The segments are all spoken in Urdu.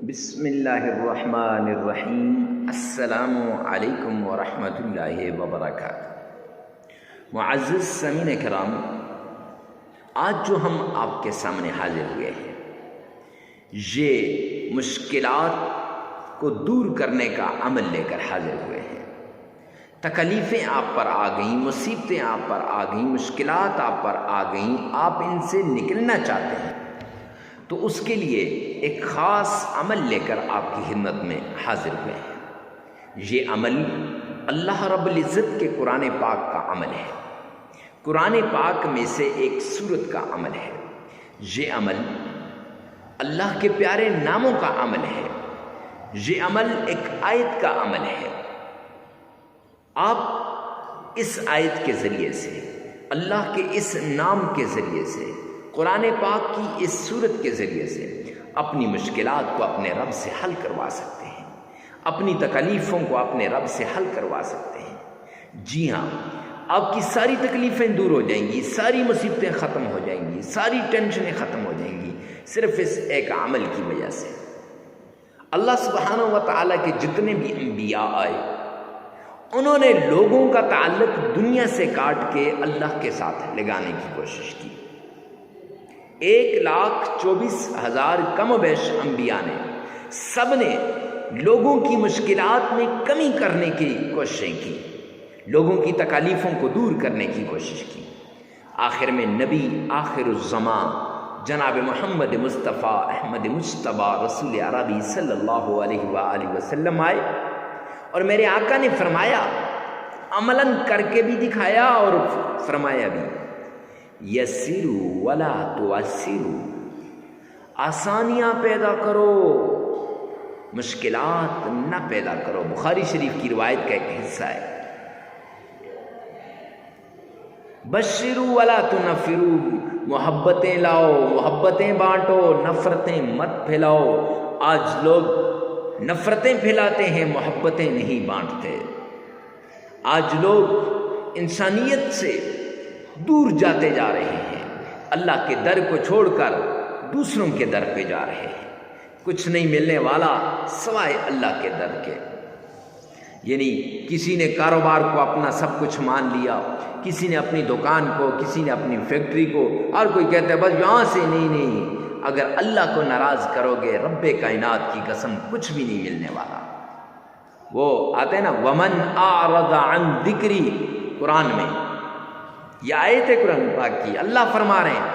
بسم اللہ الرحمن الرحیم۔ السلام علیکم ورحمۃ اللہ وبرکاتہ۔ معزز سامعین کرام، آج جو ہم آپ کے سامنے حاضر ہوئے ہیں، یہ مشکلات کو دور کرنے کا عمل لے کر حاضر ہوئے ہیں۔ تکلیفیں آپ پر آ گئیں، مصیبتیں آپ پر آ گئیں، مشکلات آپ پر آ گئیں، آپ ان سے نکلنا چاہتے ہیں، تو اس کے لیے ایک خاص عمل لے کر آپ کی خدمت میں حاضر ہوئے ہیں۔ یہ عمل اللہ رب العزت کے قرآن پاک کا عمل ہے، قرآن پاک میں سے ایک سورت کا عمل ہے۔ یہ عمل اللہ کے پیارے ناموں کا عمل ہے، یہ عمل ایک آیت کا عمل ہے۔ آپ اس آیت کے ذریعے سے، اللہ کے اس نام کے ذریعے سے، قرآن پاک کی اس سورت کے ذریعے سے اپنی مشکلات کو اپنے رب سے حل کروا سکتے ہیں، اپنی تکلیفوں کو اپنے رب سے حل کروا سکتے ہیں۔ جی ہاں، آپ کی ساری تکلیفیں دور ہو جائیں گی، ساری مصیبتیں ختم ہو جائیں گی، ساری ٹینشنیں ختم ہو جائیں گی، صرف اس ایک عمل کی وجہ سے۔ اللہ سبحانہ و تعالیٰ کے جتنے بھی انبیاء آئے، انہوں نے لوگوں کا تعلق دنیا سے کاٹ کے اللہ کے ساتھ لگانے کی کوشش کی۔ 1,24,000 کم و بیش انبیاء نے، سب نے لوگوں کی مشکلات میں کمی کرنے کی کوششیں کی، لوگوں کی تکالیفوں کو دور کرنے کی کوشش کی۔ آخر میں نبی آخر الزمان جناب محمد مصطفیٰ احمد مجتبیٰ رسول عربی صلی اللہ علیہ وآلہ وسلم آئے، اور میرے آقا نے فرمایا، عملاً کر کے بھی دکھایا اور فرمایا بھی، یسروا ولا تعسروا، آسانیاں پیدا کرو، مشکلات نہ پیدا کرو۔ بخاری شریف کی روایت کا ایک حصہ ہے۔ بشروا ولا تنفروا، محبتیں لاؤ، محبتیں بانٹو، نفرتیں مت پھیلاؤ۔ آج لوگ نفرتیں پھیلاتے ہیں، محبتیں نہیں بانٹتے۔ آج لوگ انسانیت سے دور جاتے جا رہے ہیں، اللہ کے در کو چھوڑ کر دوسروں کے در پہ جا رہے ہیں۔ کچھ نہیں ملنے والا سوائے اللہ کے در کے۔ یعنی کسی نے کاروبار کو اپنا سب کچھ مان لیا، کسی نے اپنی دکان کو، کسی نے اپنی فیکٹری کو، اور کوئی کہتا ہے بس یہاں سے نہیں، اگر اللہ کو ناراض کرو گے، رب کائنات کی قسم کچھ بھی نہیں ملنے والا۔ وہ آتے ہیں نا، ومن اعرض عن ذکری، قرآن میں یہ آیت ہے قرآن پاک کی، اللہ فرما رہے ہیں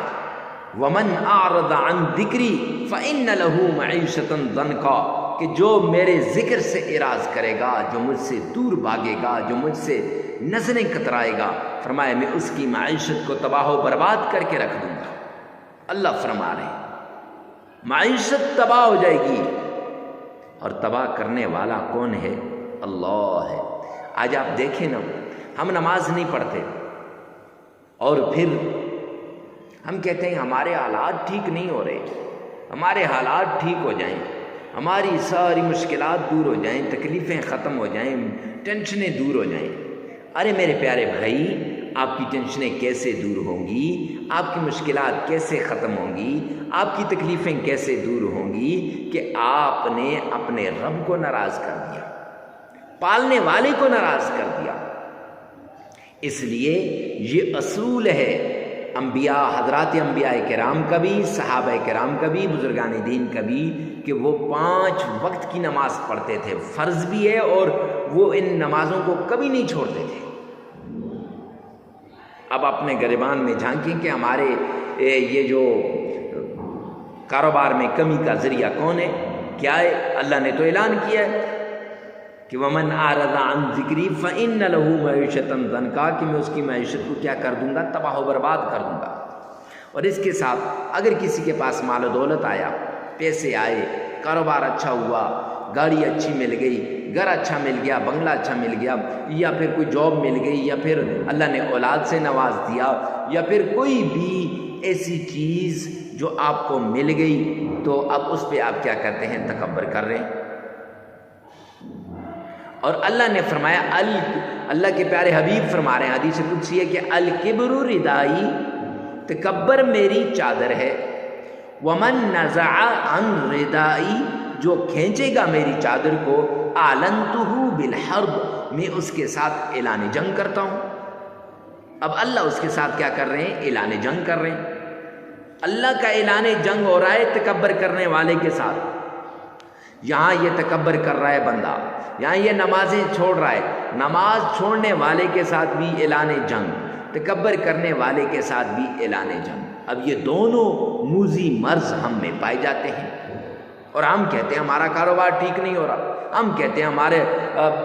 وَمَنْ أَعْرَضَ عَنْ ذِكْرِي فَإِنَّ لَهُ مَعِيشَةً ضَنْكًا، کہ جو میرے ذکر سے اعراض کرے گا، جو مجھ سے دور بھاگے گا، جو مجھ سے نظریں کترائے گا، فرمایا میں اس کی معیشت کو تباہ و برباد کر کے رکھ دوں گا۔ اللہ فرما رہے ہیں معیشت تباہ ہو جائے گی، اور تباہ کرنے والا کون ہے؟ اللہ ہے۔ آج آپ دیکھیں نا، ہم نماز نہیں پڑھتے، اور پھر ہم کہتے ہیں ہمارے حالات ٹھیک نہیں ہو رہے، ہمارے حالات ٹھیک ہو جائیں، ہماری ساری مشکلات دور ہو جائیں، تکلیفیں ختم ہو جائیں، ٹینشنیں دور ہو جائیں۔ ارے میرے پیارے بھائی، آپ کی ٹینشنیں کیسے دور ہوں گی؟ آپ کی مشکلات کیسے ختم ہوں گی؟ آپ کی تکلیفیں کیسے دور ہوں گی کہ آپ نے اپنے رب کو ناراض کر دیا، پالنے والے کو ناراض کر دیا۔ اس لیے یہ اصول ہے انبیاء، حضرات انبیاء کرام کا بھی، صحابہ کرام کا بھی، بزرگان دین کا بھی، کہ وہ 5 وقت کی نماز پڑھتے تھے، فرض بھی ہے، اور وہ ان نمازوں کو کبھی نہیں چھوڑتے تھے۔ اب اپنے گریبان میں جھانکیں کہ ہمارے یہ جو کاروبار میں کمی کا ذریعہ کون ہے؟ کیا ہے؟ اللہ نے تو اعلان کیا ہے کہ وَمَنْ أَعْرَضَ عَنْ ذِكْرِي فَإِنَّ لَهُ مَعِيشَةً ضَنْكًا، کہ میں اس کی معیشت کو کیا کر دوں گا؟ تباہ و برباد کر دوں گا۔ اور اس کے ساتھ اگر کسی کے پاس مال و دولت آیا، پیسے آئے، کاروبار اچھا ہوا، گاڑی اچھی مل گئی، گھر اچھا مل گیا، بنگلہ اچھا مل گیا، یا پھر کوئی جاب مل گئی، یا پھر اللہ نے اولاد سے نواز دیا، یا پھر کوئی بھی ایسی چیز جو آپ کو مل گئی، تو اب اس پہ آپ کیا کرتے ہیں؟ تکبر کر رہے ہیں۔ اور اللہ نے فرمایا، اللہ کے پیارے حبیب فرما رہے ہیں، حدیث قدسی ہے کہ الکبر ردائی، تکبر میری چادر ہے، ومن نزع عن ردائی جو کھینچے گا میری چادر کو اعلنتہ بالحرب، میں اس کے ساتھ اعلان جنگ کرتا ہوں۔ اب اللہ اس کے ساتھ کیا کر رہے ہیں؟ اعلان جنگ کر رہے ہیں۔ اللہ کا اعلان جنگ ہو رہا ہے تکبر کرنے والے کے ساتھ۔ یہاں یہ تکبر کر رہا ہے بندہ، یہاں یہ نمازیں چھوڑ رہا ہے، نماز چھوڑنے والے کے ساتھ بھی اعلان جنگ، تکبر کرنے والے کے ساتھ بھی اعلان جنگ۔ اب یہ دونوں موذی مرض ہم میں پائے جاتے ہیں، اور ہم کہتے ہیں ہمارا کاروبار ٹھیک نہیں ہو رہا، ہم کہتے ہیں ہمارے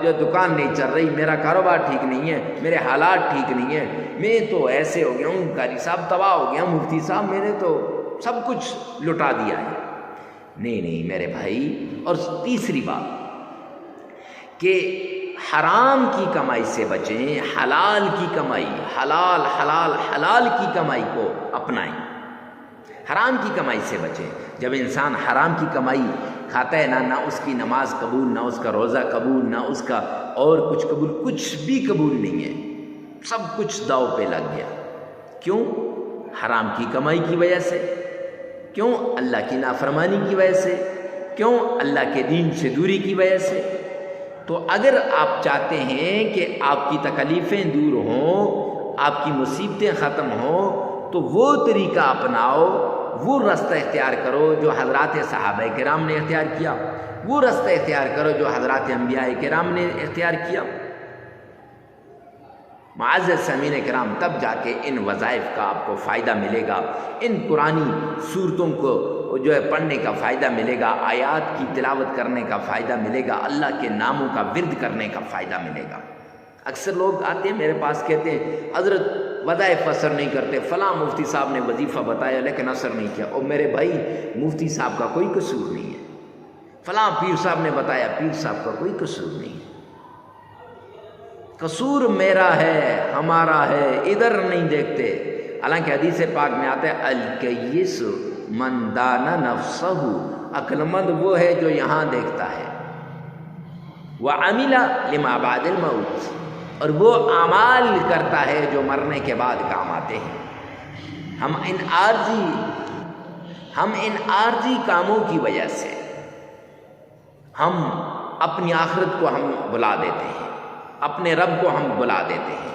جو دکان نہیں چل رہی، میرا کاروبار ٹھیک نہیں ہے، میرے حالات ٹھیک نہیں ہیں، میں تو ایسے ہو گیا ہوں، قاری صاحب تباہ ہو گیا، مفتی صاحب میں نے تو سب کچھ لٹا دیا ہے۔ نہیں نہیں میرے بھائی۔ اور تیسری بات کہ حرام کی کمائی سے بچیں، حلال کی کمائی، حلال کی کمائی کو اپنائیں، حرام کی کمائی سے بچیں۔ جب انسان حرام کی کمائی کھاتا ہے نہ اس کی نماز قبول، نہ اس کا روزہ قبول، نہ اس کا اور کچھ قبول، کچھ بھی قبول نہیں ہے، سب کچھ داؤ پہ لگ گیا۔ کیوں؟ حرام کی کمائی کی وجہ سے۔ کیوں؟ اللہ کی نافرمانی کی وجہ سے۔ کیوں؟ اللہ کے دین سے دوری کی وجہ سے۔ تو اگر آپ چاہتے ہیں کہ آپ کی تکلیفیں دور ہوں، آپ کی مصیبتیں ختم ہوں، تو وہ طریقہ اپناؤ، وہ رستہ اختیار کرو جو حضرات صحابہ کرام نے اختیار کیا، وہ رستہ اختیار کرو جو حضرات انبیاء کرام نے اختیار کیا۔ معزز سامعین کرام، تب جا کے ان وظائف کا آپ کو فائدہ ملے گا، ان قرآنی صورتوں کو جو ہے پڑھنے کا فائدہ ملے گا، آیات کی تلاوت کرنے کا فائدہ ملے گا، اللہ کے ناموں کا ورد کرنے کا فائدہ ملے گا۔ اکثر لوگ آتے ہیں میرے پاس، کہتے ہیں حضرت وظائف اثر نہیں کرتے، فلاں مفتی صاحب نے وظیفہ بتایا لیکن اثر نہیں کیا۔ اور میرے بھائی، مفتی صاحب کا کوئی قصور نہیں ہے، فلاں پیر صاحب نے بتایا، پیر صاحب کا کوئی قصور نہیں ہے، قصور میرا ہے، ہمارا ہے، ادھر نہیں دیکھتے۔ حالانکہ حدیث پاک میں آتا ہے الکیس من دان نفسہ، عقل مند وہ ہے جو یہاں دیکھتا ہے، وعمل لما بعد الموت، اور وہ اعمال کرتا ہے جو مرنے کے بعد کام آتے ہیں۔ ہم ان عارضی کاموں کی وجہ سے ہم اپنی آخرت کو ہم بلا دیتے ہیں، اپنے رب کو ہم بلا دیتے ہیں،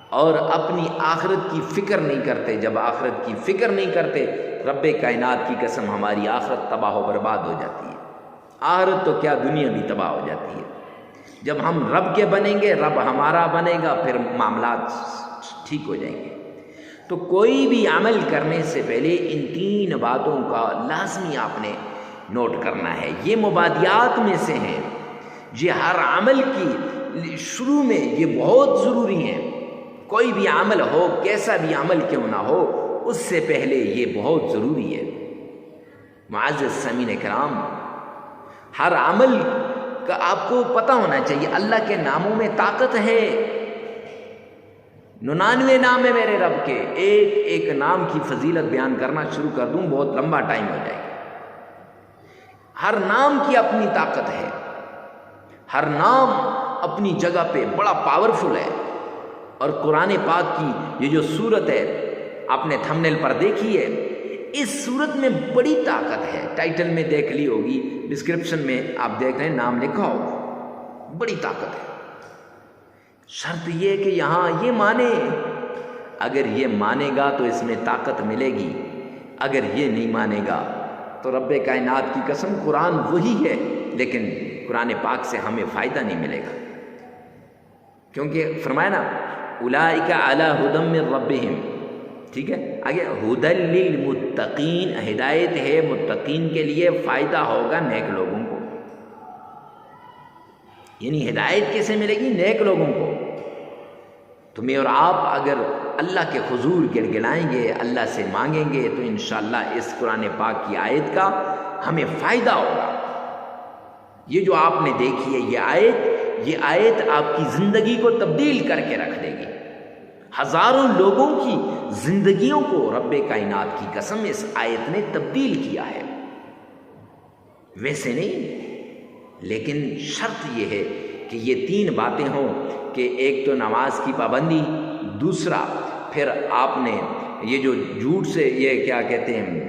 اور اپنی آخرت کی فکر نہیں کرتے۔ جب آخرت کی فکر نہیں کرتے، رب کائنات کی قسم ہماری آخرت تباہ و برباد ہو جاتی ہے، آخرت تو کیا دنیا بھی تباہ ہو جاتی ہے۔ جب ہم رب کے بنیں گے، رب ہمارا بنے گا، پھر معاملات ٹھیک ہو جائیں گے۔ تو کوئی بھی عمل کرنے سے پہلے ان تین باتوں کا لازمی آپ نے نوٹ کرنا ہے۔ یہ مبادیات میں سے ہیں، یہ ہر عمل کی شروع میں یہ بہت ضروری ہیں۔ کوئی بھی عمل ہو، کیسا بھی عمل کیوں نہ ہو، اس سے پہلے یہ بہت ضروری ہے۔ معزز سامعین کرام، ہر عمل کا آپ کو پتہ ہونا چاہیے اللہ کے ناموں میں طاقت ہے۔ 99 نام ہے میرے رب کے، ایک ایک نام کی فضیلت بیان کرنا شروع کر دوں بہت لمبا ٹائم ہو جائے گا۔ ہر نام کی اپنی طاقت ہے، ہر نام اپنی جگہ پہ بڑا پاورفل ہے۔ اور قرآن پاک کی یہ جو صورت ہے آپ نے تھمبنیل پر دیکھی ہے، اس صورت میں بڑی طاقت ہے۔ ٹائٹل میں دیکھ لی ہوگی، ڈسکرپشن میں آپ دیکھ رہے ہیں نام لکھا ہوگا، بڑی طاقت ہے۔ شرط یہ کہ یہاں یہ مانے، اگر یہ مانے گا تو اس میں طاقت ملے گی، اگر یہ نہیں مانے گا تو رب کائنات کی قسم قرآن وہی ہے لیکن قرآن پاک سے ہمیں فائدہ نہیں ملے گا۔ کیونکہ فرمایا نا اولئک علی ھدی من ربہم، ٹھیک ہے، آگے ھدی للمتقین، ہدایت ہے متقین کے لیے، فائدہ ہوگا نیک لوگوں کو۔ یعنی ہدایت کیسے ملے گی؟ نیک لوگوں کو۔ تمہیں اور آپ اگر اللہ کے حضور گڑگڑائیں گے، اللہ سے مانگیں گے، تو انشاءاللہ اس قرآن پاک کی آیت کا ہمیں فائدہ ہوگا۔ یہ جو آپ نے دیکھی ہے یہ آیت آپ کی زندگی کو تبدیل کر کے رکھ دے گی۔ ہزاروں لوگوں کی زندگیوں کو رب کائنات کی قسم اس آیت نے تبدیل کیا ہے۔ ویسے نہیں، لیکن شرط یہ ہے کہ یہ تین باتیں ہوں کہ ایک تو نماز کی پابندی، دوسرا پھر آپ نے یہ جو جھوٹ سے، یہ کیا کہتے ہیں،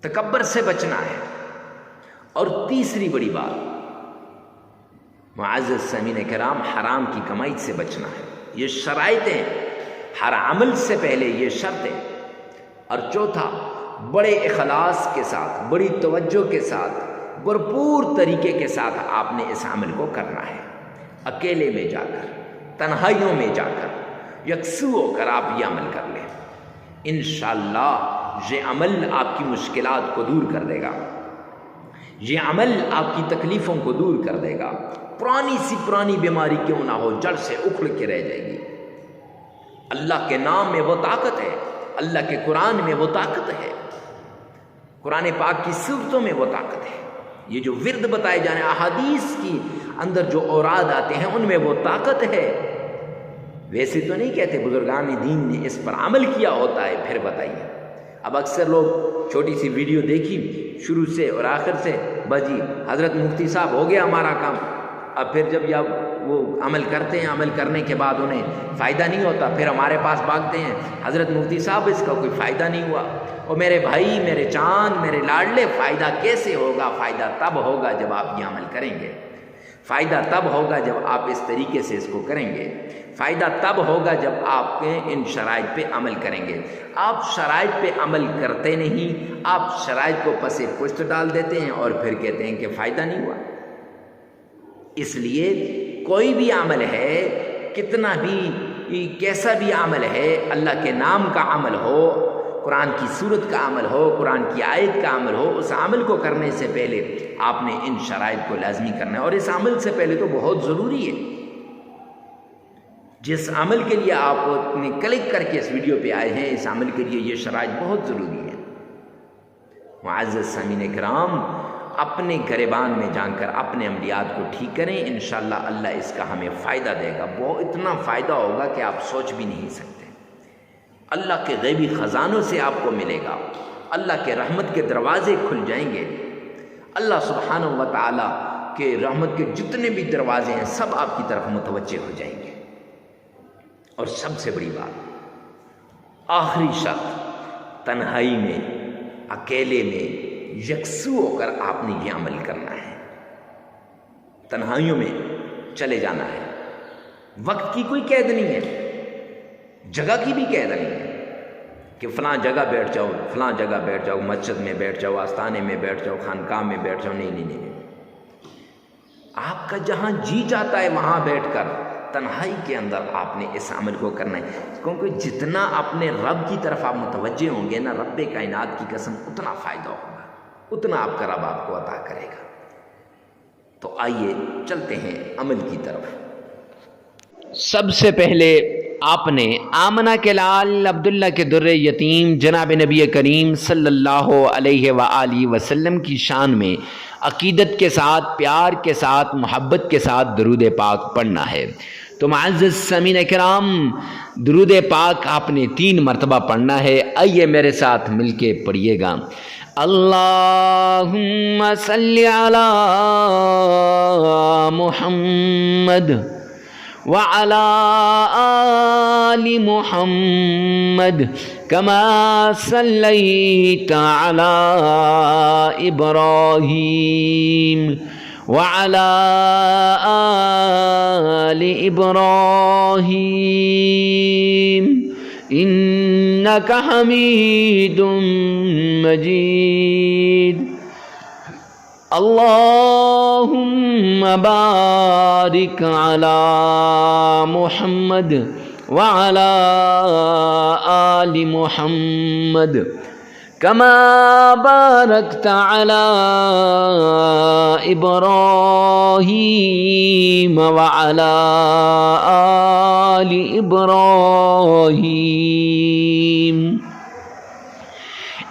تکبر سے بچنا ہے، اور تیسری بڑی بات، معزز سامعین کرام، حرام کی کمائی سے بچنا ہے۔ یہ شرائطیں، ہر عمل سے پہلے یہ شرط ہے۔ اور چوتھا، بڑے اخلاص کے ساتھ، بڑی توجہ کے ساتھ، بھرپور طریقے کے ساتھ آپ نے اس عمل کو کرنا ہے۔ اکیلے میں جا کر، تنہائیوں میں جا کر، یکسو ہو کر آپ یہ عمل کر لیں، انشاءاللہ یہ عمل آپ کی مشکلات کو دور کر دے گا، یہ عمل آپ کی تکلیفوں کو دور کر دے گا۔ پرانی سی پرانی بیماری کیوں نہ ہو، جڑ سے اکھڑ کے رہ جائے گی۔ اللہ کے نام میں وہ طاقت ہے، اللہ کے قرآن میں وہ طاقت ہے، قرآن پاک کی صورتوں میں وہ طاقت ہے۔ یہ جو ورد بتائے جانے، احادیث کی اندر جو اوراد آتے ہیں، ان میں وہ طاقت ہے۔ ویسے تو نہیں کہتے، بزرگان دین نے اس پر عمل کیا ہوتا ہے۔ پھر بتائیے، اب اکثر لوگ چھوٹی سی ویڈیو دیکھی شروع سے اور آخر سے، بس جی حضرت مفتی صاحب ہو گیا ہمارا کام۔ اب پھر جب وہ عمل کرتے ہیں، عمل کرنے کے بعد انہیں فائدہ نہیں ہوتا، پھر ہمارے پاس بھاگتے ہیں، حضرت مفتی صاحب اس کا کوئی فائدہ نہیں ہوا۔ اور میرے بھائی، میرے چاند، میرے لاڈلے، فائدہ کیسے ہوگا؟ فائدہ تب ہوگا جب آپ یہ عمل کریں گے، فائدہ تب ہوگا جب آپ اس طریقے سے اس کو کریں گے، فائدہ تب ہوگا جب آپ ان شرائط پہ عمل کریں گے۔ آپ شرائط پہ عمل کرتے نہیں، آپ شرائط کو پس پشت ڈال دیتے ہیں اور پھر کہتے ہیں کہ فائدہ نہیں ہوا۔ اس لیے کوئی بھی عمل ہے، کتنا بھی کیسا بھی عمل ہے، اللہ کے نام کا عمل ہو، قرآن کی سورت کا عمل ہو، قرآن کی آیت کا عمل ہو، اس عمل کو کرنے سے پہلے آپ نے ان شرائط کو لازمی کرنا ہے۔ اور اس عمل سے پہلے تو بہت ضروری ہے، جس عمل کے لیے آپ نے کلک کر کے اس ویڈیو پہ آئے ہیں، اس عمل کے لیے یہ شرائط بہت ضروری ہے۔ معزز سامعین کرام، اپنے گریبان میں جان کر اپنے عملیات کو ٹھیک کریں، انشاءاللہ اللہ اس کا ہمیں فائدہ دے گا۔ وہ اتنا فائدہ ہوگا کہ آپ سوچ بھی نہیں سکتے۔ اللہ کے غیبی خزانوں سے آپ کو ملے گا، اللہ کے رحمت کے دروازے کھل جائیں گے، اللہ سبحانہ و تعالیٰ کے رحمت کے جتنے بھی دروازے ہیں سب آپ کی طرف متوجہ ہو جائیں گے۔ اور سب سے بڑی بات، آخری شرط، تنہائی میں، اکیلے میں، یکسو ہو کر آپ نے یہ عمل کرنا ہے۔ تنہائیوں میں چلے جانا ہے، وقت کی کوئی قید نہیں ہے، جگہ کی بھی قید نہیں ہے کہ فلاں جگہ بیٹھ جاؤ، فلاں جگہ بیٹھ جاؤ، مسجد میں بیٹھ جاؤ، آستانے میں بیٹھ جاؤ، خانقاہ میں بیٹھ جاؤ، نہیں نہیں نہیں۔ آپ کا جہاں جی چاہتا ہے وہاں بیٹھ کر تنہائی کے اندر آپ نے اس عمل کو کرنا ہے، کیونکہ جتنا اپنے رب کی طرف آپ متوجہ ہوں گے نا، رب کائنات کی قسم، اتنا فائدہ ہوگا، اتنا آپ کا رب آپ کو عطا کرے گا۔ تو آئیے چلتے ہیں عمل کی طرف۔ سب سے پہلے آپ نے آمنہ کے لال عبداللہ کے در یتیم جناب نبی کریم صلی اللہ علیہ وآلہ وسلم کی شان میں عقیدت کے ساتھ، پیار کے ساتھ، محبت کے ساتھ درود پاک پڑھنا ہے۔ تو معزز سامعین کرام، درود پاک آپ نے 3 مرتبہ پڑھنا ہے۔ آئیے میرے ساتھ مل کے پڑھیے گا۔ اللہم صلی علی محمد وعلى آل محمد كما صليت على إبراهيم وعلى آل إبراهيم إنك حميد مجيد اللهم بارك على محمد وعلى آل محمد كما باركت على إبراهيم وعلى آل إبراهيم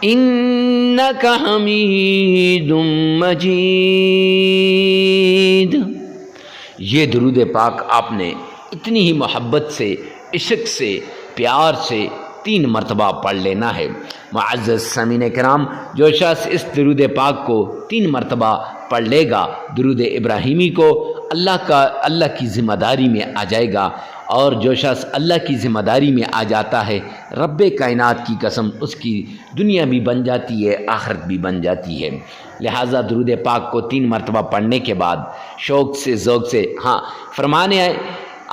إنك حميد مجيد۔ یہ درود پاک آپ نے اتنی ہی محبت سے، عشق سے، پیار سے 3 مرتبہ پڑھ لینا ہے۔ معزز سامعین کرام، جو شخص اس درود پاک کو 3 مرتبہ پڑھ لے گا، درود ابراہیمی کو، اللہ کی ذمہ داری میں آ جائے گا اور جو شخص اللہ کی ذمہ داری میں آ جاتا ہے، رب کائنات کی قسم، اس کی دنیا بھی بن جاتی ہے، آخرت بھی بن جاتی ہے۔ لہٰذا درود پاک کو 3 مرتبہ پڑھنے کے بعد شوق سے ذوق سے، ہاں فرمانے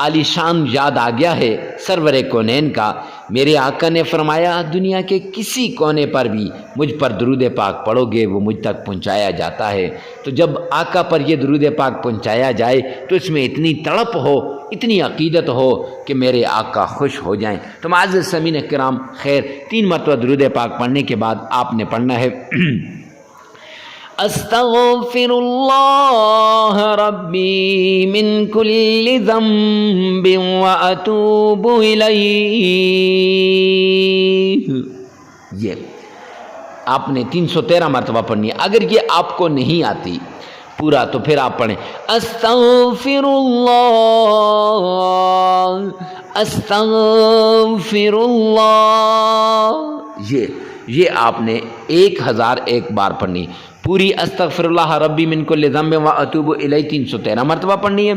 عالی شان یاد آ گیا ہے سرور کونین کا، میرے آقا نے فرمایا دنیا کے کسی کونے پر بھی مجھ پر درود پاک پڑھو گے وہ مجھ تک پہنچایا جاتا ہے۔ تو جب آقا پر یہ درود پاک پہنچایا جائے تو اس میں اتنی تڑپ ہو، اتنی عقیدت ہو کہ میرے آقا خوش ہو جائیں۔ تو معزز سامعین کرام، خیر 3 مرتبہ درود پاک پڑھنے کے بعد آپ نے پڑھنا ہے استغفر اللہ ربی من کل ذنب واتوب الیہ، یہ آپ نے 313 مرتبہ پڑھنی ہے۔ اگر یہ آپ کو نہیں آتی پورا تو پھر آپ پڑھیں استغفر اللہ، یہ آپ نے 1001 بار پڑھنی پوری استغفر اللہ ربی من کل ذنب واتوب الیہ 313 مرتبہ پڑھنی ہے۔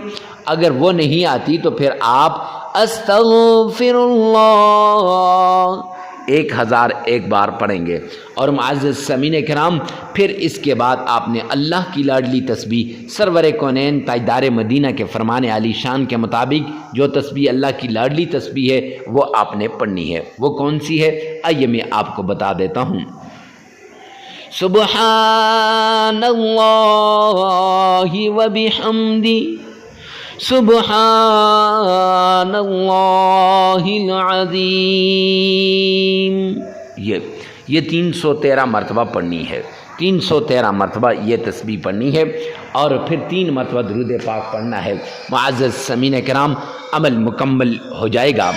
اگر وہ نہیں آتی تو پھر آپ استغفر اللہ 1001 بار پڑھیں گے۔ اور معزز سامعین کرام، پھر اس کے بعد آپ نے اللہ کی لاڈلی تسبیح سرور کونین تاجدار مدینہ کے فرمان عالی شان کے مطابق جو تسبیح اللہ کی لاڈلی تسبیح ہے وہ آپ نے پڑھنی ہے۔ وہ کون سی ہے؟ آئیے میں آپ کو بتا دیتا ہوں۔ سبحان اللہ و بحمدہ سبحان اللہ العظیم، یہ 313 مرتبہ پڑھنی ہے۔ 313 مرتبہ یہ تسبیح پڑھنی ہے اور پھر 3 مرتبہ درود پاک پڑھنا ہے۔ معزز سامعین کرام، عمل مکمل ہو جائے گا۔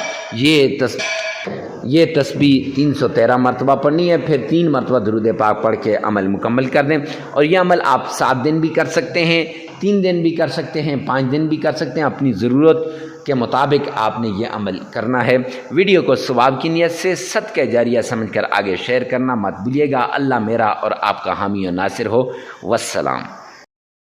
یہ تسبیح 313 مرتبہ پڑھنی ہے، پھر 3 مرتبہ درود پاک پڑھ کے عمل مکمل کر دیں۔ اور یہ عمل آپ 7 دن بھی کر سکتے ہیں، 3 دن بھی کر سکتے ہیں، 5 دن بھی کر سکتے ہیں، اپنی ضرورت کے مطابق آپ نے یہ عمل کرنا ہے۔ ویڈیو کو ثواب کی نیت سے صدقہ جاریہ سمجھ کر آگے شیئر کرنا مت بھولیے گا۔ اللہ میرا اور آپ کا حامی و ناصر ہو۔ والسلام۔